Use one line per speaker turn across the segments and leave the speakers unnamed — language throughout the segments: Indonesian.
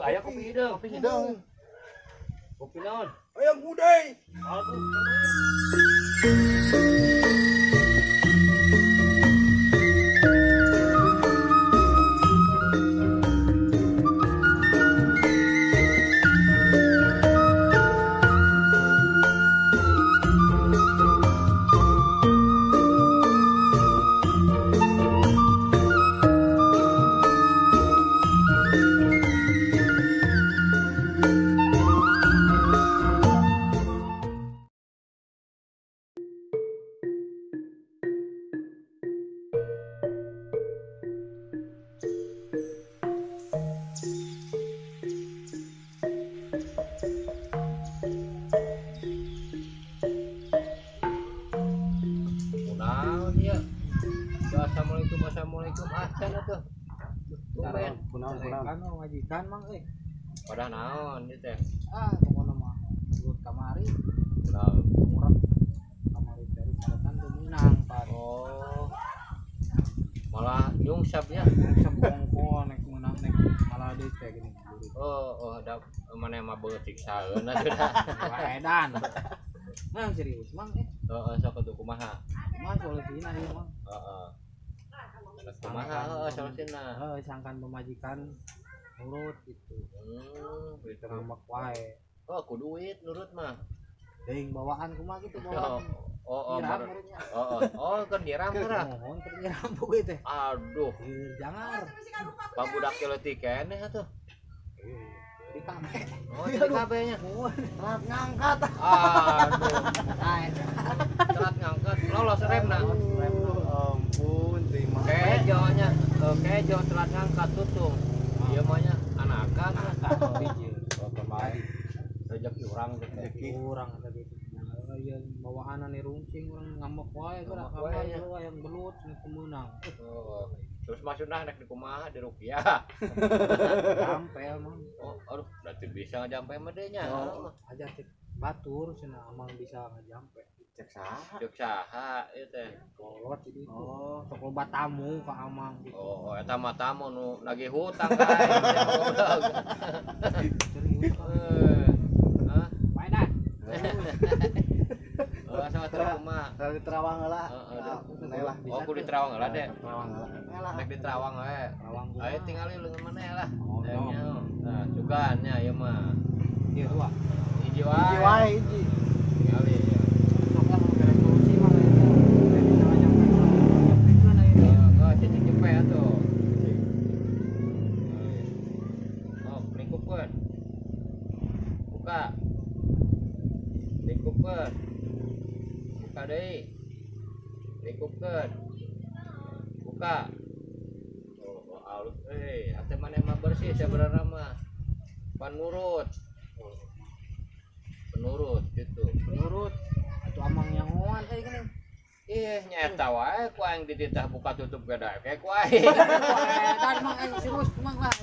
aya kopi hidung.
Kopi hidung.
Kopi naon?
Ayam gudeg.
Aduh. Assalamualaikum acan atuh.
Tumben kan ngajikan mang
Pada naon ieu teh?
Pokona mah urut kamari.
Naon?
Urut kamari teh saretan teu menang pan.
Oh. Malah nyungsap ya.
Sabongko nek menang nek malah deui teh gini.
Oh, da mana mah beutik saeun atuh da.
Edan. Mang serius mang
Heeh, sok atuh kumaha?
Mang solusina ieu mang.
Heeh. Kumaha solusina?
Sangkan pemajikan nurut gitu.
Gitu
ngambek wae.
Oh, ku duit nurut mah.
Deing bawaan kumaha gitu bawaan.
Kan diram murah.
Mohon keur diram boge teh.
Aduh,
Jangar.
pabudak teh leutik keneh atuh.
Di kame.
Oh, jadi kabehnya.
Telat ngangkat.
Aduh. Telat ngangkat. Lolos remna.
Ampun, terima
Kejonya, kejo telat ngangkat tutung. Ieu mah nya anakan.
Oh, kembali.
Rezeki urang teh.
Urang tadi itu. Ieu bawaanna ni rungsing urang ngambek wae geura kamar yang belut nu kemenang.
Oh. Terus maksudna nek di kumaha di rupiah.
Campel mah.
Oh, aduh, berarti bisa ngajampe mah deui nya.
Aja cek batur cenah amang bisa ngajampe.
Cek saha ieu teh.
Kolot jadi itu. Sok loba tamu ka amang gitu.
Oh, eta mah tamu nu nagih hutang kae.
Serius.
Hah?
Bae dah.
Oh, sama terima.
Dari Terawang heula.
Lah. Oh, ku di Terawang heula deh.
Terawang heula.
Nek di Terawang we.
Terawang.
Ayo tinggali leungeun maneh lah.
Oh.
Nah, cugannya ieu mah.
Ieu dua.
Hiji wae. Tinggali.
Sok lah beres solusi mah. Bisa ngajampe.
Enggak cicing jepe atuh. Oh, lingkupkeun. Buka. Lingkupkeun. Buka deui. Lingkupkeun. Buka. Oh, alus atuh maneh mah bersih sebenarnya mah. Penurut gitu.
Penurut atuh amang yang ngoan gini.
Ih, nyaeta wae ku aing dititah buka tutup gada kayak ku aing.
Dan mang aing serius mang lah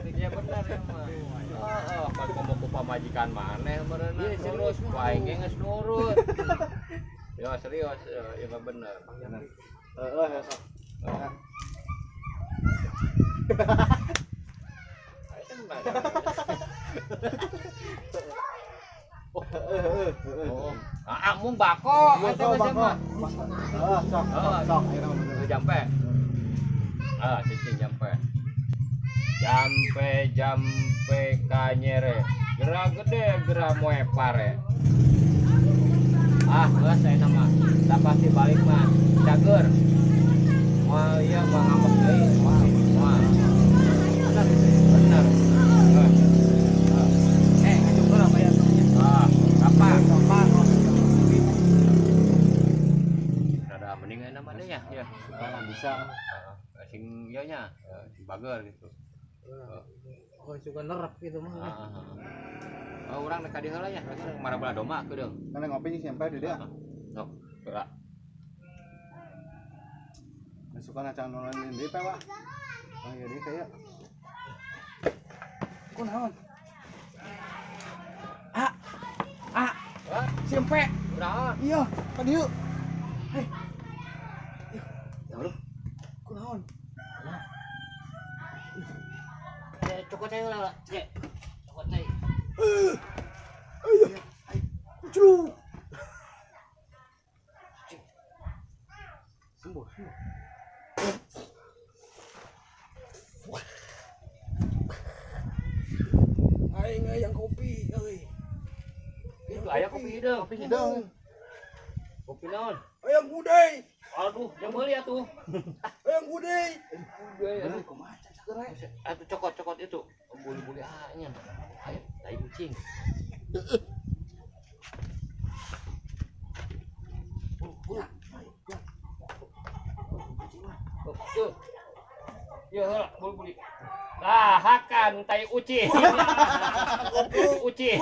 Iya bener ya mah. Heeh, pas ngomong ku pamajikan maneh meureunna serius ku aing ge geus nurut. Ya serius, ya mah bener.
Heeh, sok.
Oh, amung bako eta geus mah.
Sok.
Jampe. Cicing jampe. Jampe kanyere. Gera gede, gera moe pare. Geus ayeuna mah. Da pasti balik mah. Cager. Wah, iya mah ngambek deui. Wah. Bener.
Ngajak berapa ya?
Kapan?
Kapan?
Ada mending ayeuna mah deui ya.
Bisa.
Sing ieu nya, bager gitu.
Oh, suka nerep gitu mah.
Oh, urang nek ka dieu heula nya, mara bala doma kedeung.
Kan ngopi sampai di dia.
Sok, geura.
Suka ngacang nolongin di teh, Pak. Oh, iya di kayak. Kunaon? Simpe.
Kunaon?
Iya, ka dieu. Hei. Ya, bro. Kunaon?
cokot saya lah. Cek. Cokot saya.
Celu.
Sembuh.
Aing yang kopi euy.
Itu aya kopi hidung.
Kopi hidung.
Kopi naon?
Ayang gudeg.
Aduh, yang meuli atuh.
Ayang gudeg.
Aduh, kumaha cagerai. Atuh cokot-cokot itu. Buli-buli anya. Ayo, tai kucing. Ya, buli-buli. Ah, hakan tai ucing. Ucing.